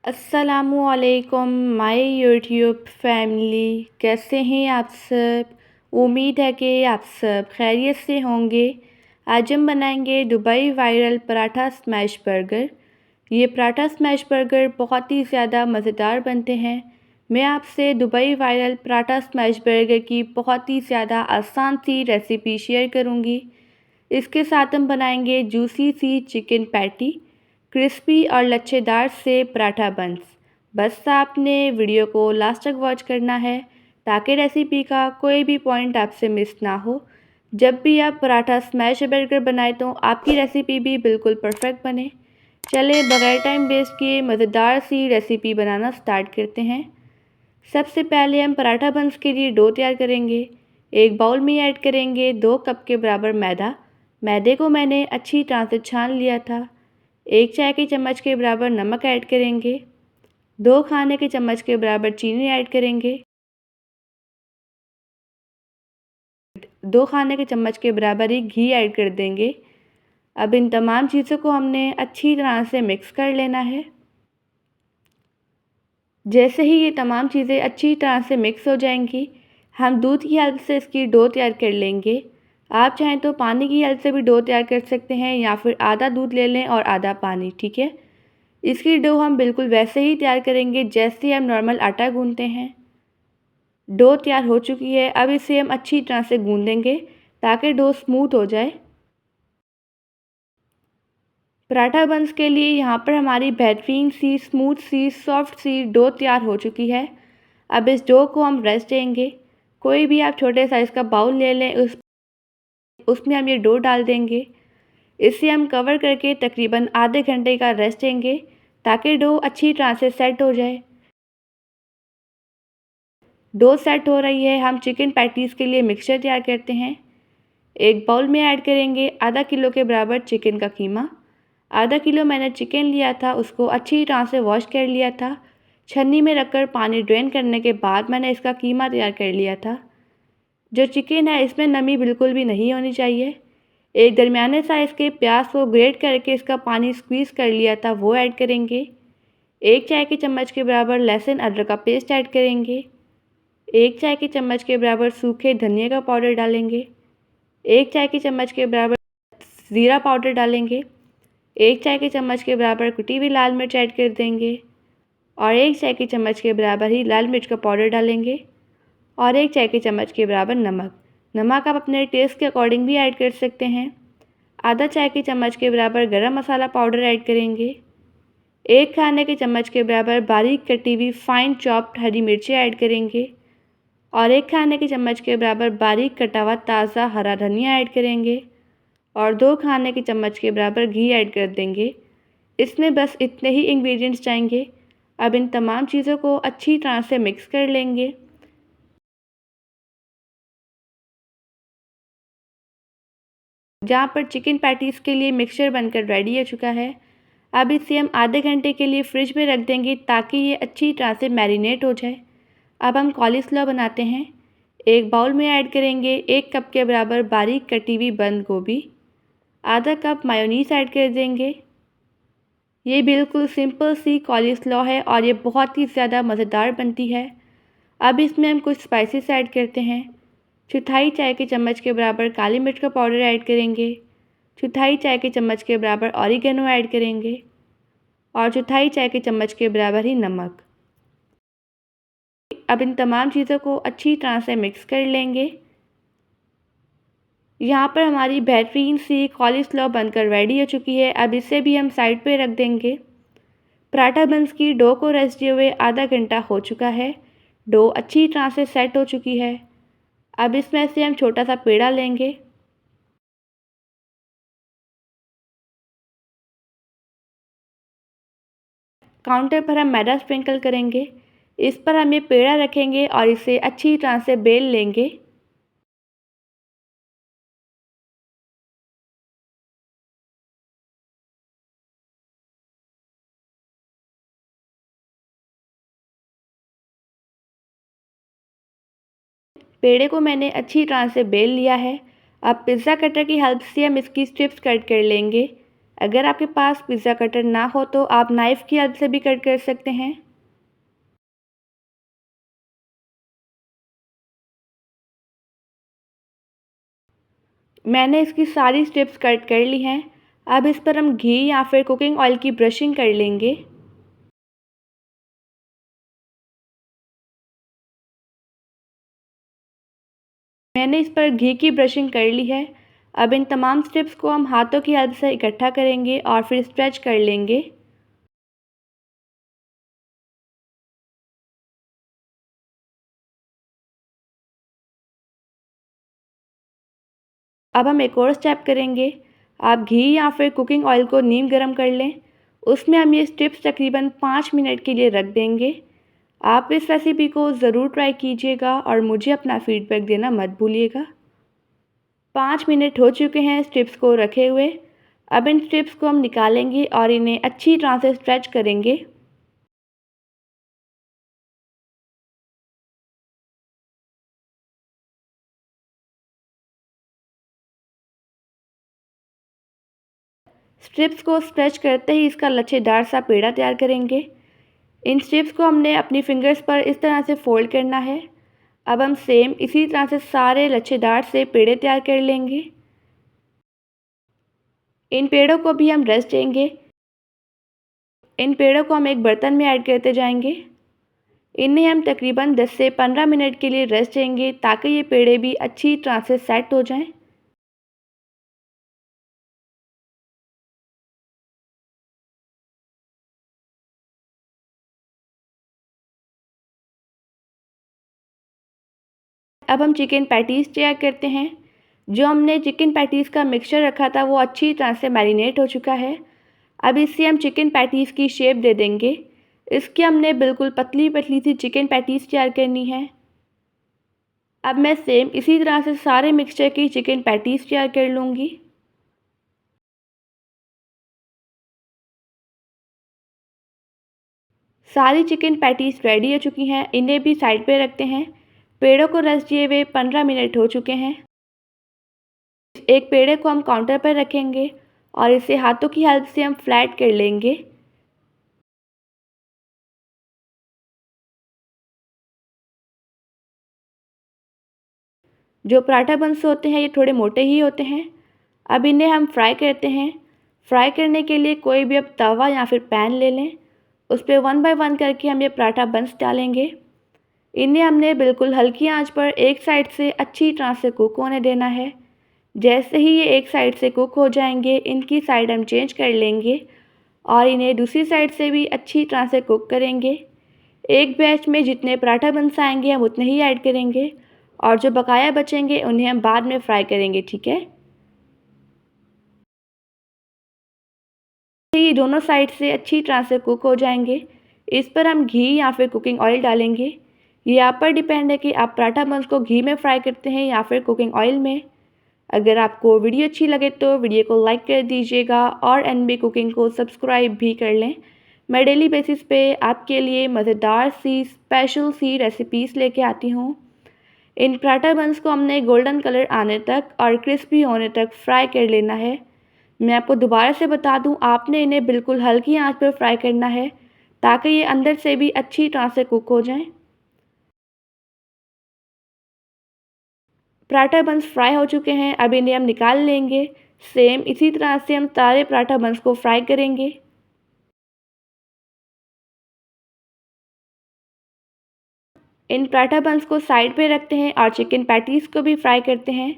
अस्सलामुअलैकुम my YouTube family, कैसे हैं आप सब। उम्मीद है कि आप सब खैरियत से होंगे। आज हम बनाएंगे Dubai viral paratha smash burger. ये पराठा स्मैश बर्गर बहुत ही ज़्यादा मज़ेदार बनते हैं। मैं आपसे Dubai viral paratha smash burger की बहुत ही ज़्यादा आसान सी रेसिपी शेयर करूँगी। इसके साथ हम बनाएंगे जूसी सी चिकन पैटी, क्रिस्पी और लच्छेदार से पराठा बंस। बस आपने वीडियो को लास्ट तक वॉच करना है ताकि रेसिपी का कोई भी पॉइंट आपसे मिस ना हो। जब भी आप पराठा स्मैश बर्गर बनाए तो आपकी रेसिपी भी बिल्कुल परफेक्ट बने। चले बगैर टाइम वेस्ट किए मज़ेदार सी रेसिपी बनाना स्टार्ट करते हैं। सबसे पहले हम पराठा बंस के लिए डो तैयार करेंगे। एक बाउल में ऐड करेंगे 2 कप के बराबर मैदा। मैदे को मैंने अच्छी तरह से छान लिया था। 1 चाय की चम्मच के बराबर नमक ऐड करेंगे। 2 खाने के चम्मच के बराबर चीनी ऐड करेंगे। 2 खाने के चम्मच के बराबर ही घी ऐड कर देंगे। अब इन तमाम चीज़ों को हमने अच्छी तरह से मिक्स कर लेना है। जैसे ही ये तमाम चीज़ें अच्छी तरह से मिक्स हो जाएंगी, हम दूध की हेल्प से इसकी डो तैयार कर लेंगे। आप चाहें तो पानी की हेल्प से भी डो तैयार कर सकते हैं या फिर आधा दूध ले लें और आधा पानी, ठीक है। इसकी डो हम बिल्कुल वैसे ही तैयार करेंगे जैसे हम नॉर्मल आटा गूंथते हैं। डो तैयार हो चुकी है, अब इसे हम अच्छी तरह से गूंदेंगे ताकि डो स्मूथ हो जाए। पराठा बंस के लिए यहाँ पर हमारी बेहतरीन सी स्मूथ सी सॉफ्ट सी डो तैयार हो चुकी है। अब इस डो को हम रेस्ट देंगे। कोई भी आप छोटे साइज़ का बाउल ले लें, उसमें हम ये डो डाल देंगे। इसे हम कवर करके तकरीबन आधे घंटे का रेस्ट देंगे ताकि डो अच्छी तरह से सेट हो जाए। डो सेट हो रही है, हम चिकन पैटीज़ के लिए मिक्सचर तैयार करते हैं। एक बाउल में ऐड करेंगे आधा किलो के बराबर चिकन का कीमा। आधा किलो मैंने चिकन लिया था, उसको अच्छी तरह से वॉश कर लिया था। छन्नी में रखकर पानी ड्रेन करने के बाद मैंने इसका कीमा तैयार कर लिया था। जो चिकन है इसमें नमी बिल्कुल भी नहीं होनी चाहिए। एक दरमियाने साइज़ के प्याज को ग्रेट करके इसका पानी स्क्वीज़ कर लिया था, वो ऐड करेंगे। 1 चाय की चम्मच के बराबर लहसुन अदरक का पेस्ट ऐड करेंगे। 1 चाय की चम्मच के बराबर सूखे धनिया का पाउडर डालेंगे। 1 चाय की चम्मच के बराबर ज़ीरा पाउडर डालेंगे। 1 चाय की चम्मच के बराबर कुटी हुई लाल मिर्च ऐड कर देंगे और 1 चाय की चम्मच के बराबर ही लाल मिर्च का पाउडर डालेंगे और 1 चाय की चम्मच के बराबर नमक। नमक आप अपने टेस्ट के अकॉर्डिंग भी ऐड कर सकते हैं। आधा चाय की चम्मच के बराबर गरम मसाला पाउडर ऐड करेंगे। 1 खाने के चम्मच के बराबर बारीक कटी हुई फाइन चॉप्ड हरी मिर्ची ऐड करेंगे और 1 खाने के चम्मच के बराबर बारीक कटा हुआ ताज़ा हरा धनिया ऐड करेंगे और 2 खाने के चम्मच के बराबर घी ऐड कर देंगे। इसमें बस इतने ही इंग्रेडिएंट्स जाएंगे। अब इन तमाम चीज़ों को अच्छी तरह से मिक्स कर लेंगे। जहाँ पर चिकन पैटीज़ के लिए मिक्सचर बनकर रेडी हो चुका है, अब इसे हम आधे घंटे के लिए फ्रिज में रख देंगे ताकि ये अच्छी तरह से मैरिनेट हो जाए। अब हम कॉलीस्लॉ बनाते हैं। एक बाउल में ऐड करेंगे 1 कप के बराबर बारीक कटी हुई बंद गोभी। आधा कप मायोनीस ऐड कर देंगे। ये बिल्कुल सिंपल सी कॉलीस्लॉ है और ये बहुत ही ज़्यादा मज़ेदार बनती है। अब इसमें हम कुछ स्पाइसेस ऐड करते हैं। चौथाई चाय के चम्मच के बराबर काली मिर्च का पाउडर ऐड करेंगे। चौथाई चाय के चम्मच के बराबर ऑरिगेनो ऐड करेंगे और चौथाई चाय के चम्मच के बराबर ही नमक। अब इन तमाम चीज़ों को अच्छी तरह से मिक्स कर लेंगे। यहाँ पर हमारी बेहतरीन सी कॉलीस्लॉ बनकर रेडी हो चुकी है। अब इसे भी हम साइड पे रख देंगे। पराठा बंस की डो को रेस्ट दिए हुए आधा घंटा हो चुका है। डो अच्छी तरह से सेट हो चुकी है। अब इसमें से हम छोटा सा पेड़ा लेंगे। काउंटर पर हम मैदा स्प्रिंकल करेंगे। इस पर हम ये पेड़ा रखेंगे और इसे अच्छी तरह से बेल लेंगे। पेड़े को मैंने अच्छी तरह से बेल लिया है। अब पिज़्ज़ा कटर की हेल्प से हम इसकी स्ट्रिप्स कट कर लेंगे। अगर आपके पास पिज़्ज़ा कटर ना हो तो आप नाइफ़ की हेल्प से भी कट कर सकते हैं। मैंने इसकी सारी स्ट्रिप्स कट कर ली हैं। अब इस पर हम घी या फिर कुकिंग ऑयल की ब्रशिंग कर लेंगे। मैंने इस पर घी की ब्रशिंग कर ली है। अब इन तमाम स्ट्रिप्स को हम हाथों की हेल्प से इकट्ठा करेंगे और फिर स्ट्रेच कर लेंगे। अब हम एक और स्टेप करेंगे। आप घी या फिर कुकिंग ऑयल को नीम गरम कर लें। उसमें हम ये स्ट्रिप्स तकरीबन 5 मिनट के लिए रख देंगे। आप इस रेसिपी को ज़रूर ट्राई कीजिएगा और मुझे अपना फीडबैक देना मत भूलिएगा। 5 मिनट हो चुके हैं स्ट्रिप्स को रखे हुए। अब इन स्ट्रिप्स को हम निकालेंगे और इन्हें अच्छी तरह से स्ट्रेच करेंगे। स्ट्रिप्स को स्ट्रेच करते ही इसका लच्छेदार सा पेड़ा तैयार करेंगे। इन स्ट्रिप्स को हमने अपनी फिंगर्स पर इस तरह से फोल्ड करना है। अब हम सेम इसी तरह से सारे लच्छेदार से पेड़े तैयार कर लेंगे। इन पेड़ों को भी हम रेस्ट देंगे। इन पेड़ों को हम एक बर्तन में ऐड करते जाएंगे। इन्हें हम तकरीबन 10 से 15 मिनट के लिए रेस्ट देंगे ताकि ये पेड़े भी अच्छी तरह से सेट हो जाएं। अब हम चिकन पैटीज़ तैयार करते हैं। जो हमने चिकन पैटीज़ का मिक्सचर रखा था वो अच्छी तरह से मैरिनेट हो चुका है। अब इससे हम चिकन पैटीज़ की शेप दे देंगे। इसकी हमने बिल्कुल पतली पतली सी चिकन पैटीज़ तैयार करनी है। अब मैं सेम इसी तरह से सारे मिक्सचर की चिकन पैटीज़ तैयार कर लूँगी। सारी चिकन पैटीज़ रेडी हो चुकी हैं। इन्हें भी साइड पे रखते हैं। पेड़ों को रेस्ट दिए हुए 15 मिनट हो चुके हैं। एक पेड़े को हम काउंटर पर रखेंगे और इसे हाथों की हेल्प से हम फ्लैट कर लेंगे। जो पराठा बंस होते हैं ये थोड़े मोटे ही होते हैं। अब इन्हें हम फ्राई करते हैं। फ्राई करने के लिए कोई भी अब तवा या फिर पैन ले लें। उस पर 1 बाय 1 करके हम ये पराठा बंस डालेंगे। इन्हें हमने बिल्कुल हल्की आंच पर एक साइड से अच्छी तरह से कुक होने देना है। जैसे ही ये एक साइड से कुक हो जाएंगे इनकी साइड हम चेंज कर लेंगे और इन्हें दूसरी साइड से भी अच्छी तरह से कुक करेंगे। एक बैच में जितने पराठा बंस आएंगे हम उतने ही ऐड करेंगे और जो बकाया बचेंगे उन्हें हम बाद में फ्राई करेंगे, ठीक है। ये दोनों साइड से अच्छी तरह से कुक हो जाएंगे। इस पर हम घी या फिर कुकिंग ऑयल डालेंगे। ये आप पर डिपेंड है कि आप पराठा बंस को घी में फ्राई करते हैं या फिर कुकिंग ऑयल में। अगर आपको वीडियो अच्छी लगे तो वीडियो को लाइक कर दीजिएगा और एनबी कुकिंग को सब्सक्राइब भी कर लें। मैं डेली बेसिस पे आपके लिए मज़ेदार सी स्पेशल सी रेसिपीज़ लेके आती हूँ। इन पराठा बंस को हमने गोल्डन कलर आने तक और क्रिस्पी होने तक फ्राई कर लेना है। मैं आपको दोबारा से बता दूं, आपने इन्हें बिल्कुल हल्की आंच पर फ्राई करना है ताकि ये अंदर से भी अच्छी तरह से कुक हो जाएं। पराठा बंस फ्राई हो चुके हैं। अब इन्हें हम निकाल लेंगे। सेम इसी तरह से हम सारे पराठा बंस को फ्राई करेंगे। इन पराठा बंस को साइड पे रखते हैं और चिकन पैटीज़ को भी फ्राई करते हैं।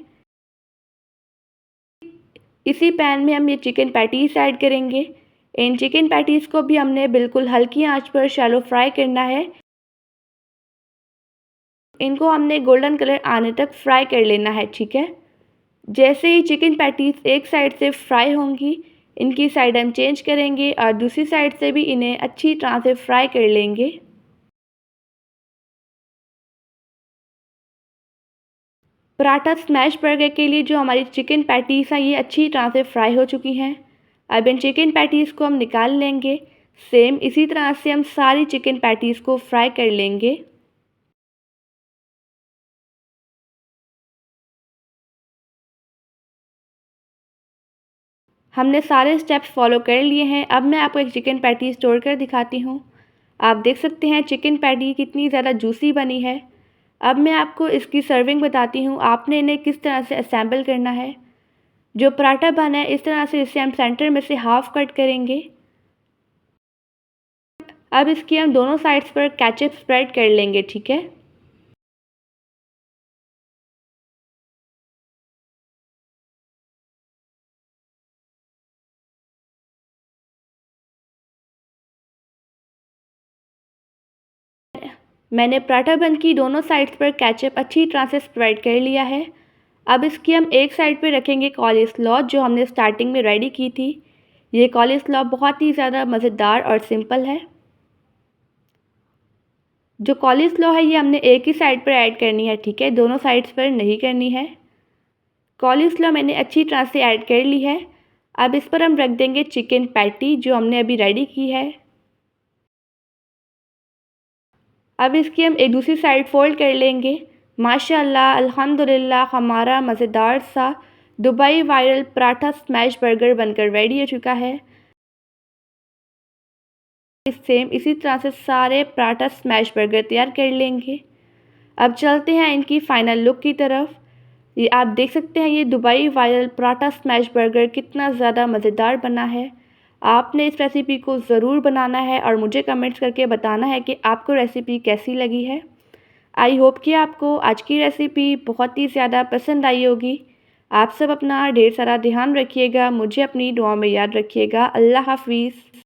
इसी पैन में हम ये चिकन पैटीज़ ऐड करेंगे। इन चिकन पैटीज़ को भी हमने बिल्कुल हल्की आंच पर शैलो फ्राई करना है। इनको हमने गोल्डन कलर आने तक फ्राई कर लेना है, ठीक है। जैसे ही चिकन पैटीज़ एक साइड से फ्राई होंगी इनकी साइड हम चेंज करेंगे और दूसरी साइड से भी इन्हें अच्छी तरह से फ्राई कर लेंगे। पराठा स्मैश बर्गर के लिए जो हमारी चिकन पैटीज़ हैं ये अच्छी तरह से फ्राई हो चुकी हैं। अब इन चिकन पैटीज़ को हम निकाल लेंगे। सेम इसी तरह से हम सारी चिकन पैटीज़ को फ्राई कर लेंगे। हमने सारे स्टेप्स फॉलो कर लिए हैं। अब मैं आपको एक चिकन पैटी तोड़ कर दिखाती हूँ। आप देख सकते हैं चिकन पैटी कितनी ज़्यादा जूसी बनी है। अब मैं आपको इसकी सर्विंग बताती हूँ। आपने इन्हें किस तरह से असेंबल करना है। जो पराठा बना है इस तरह से इसे हम सेंटर में से हाफ कट करेंगे। अब इसकी हम दोनों साइड्स पर केचप स्प्रेड कर लेंगे, ठीक है। मैंने पराठा बन की दोनों साइड्स पर केचप अच्छी तरह से स्प्रेड कर लिया है। अब इसकी हम एक साइड पे रखेंगे कॉलीस्लॉ जो हमने स्टार्टिंग में रेडी की थी। ये कॉलीस्लॉ बहुत ही ज़्यादा मज़ेदार और सिंपल है। जो कॉलीस्लॉ है ये हमने एक ही साइड पर ऐड करनी है, ठीक है, दोनों साइड्स पर नहीं करनी है। कॉलीस्लॉ मैंने अच्छी तरह से ऐड कर ली है। अब इस पर हम रख देंगे चिकन पैटी जो हमने अभी रेडी की है। अब इसकी हम एक दूसरी साइड फ़ोल्ड कर लेंगे। माशाअल्लाह अल्हम्दुलिल्लाह हमारा मज़ेदार सा Dubai viral paratha smash burger बनकर रेडी हो चुका है। सेम इसी तरह से सारे पराठा स्मैश बर्गर तैयार कर लेंगे। अब चलते हैं इनकी फ़ाइनल लुक की तरफ। ये आप देख सकते हैं ये Dubai viral paratha smash burger कितना ज़्यादा मज़ेदार बना है। आपने इस रेसिपी को ज़रूर बनाना है और मुझे कमेंट्स करके बताना है कि आपको रेसिपी कैसी लगी है। आई होप कि आपको आज की रेसिपी बहुत ही ज़्यादा पसंद आई होगी। आप सब अपना ढेर सारा ध्यान रखिएगा, मुझे अपनी दुआ में याद रखिएगा। अल्लाह हाफ़िज़।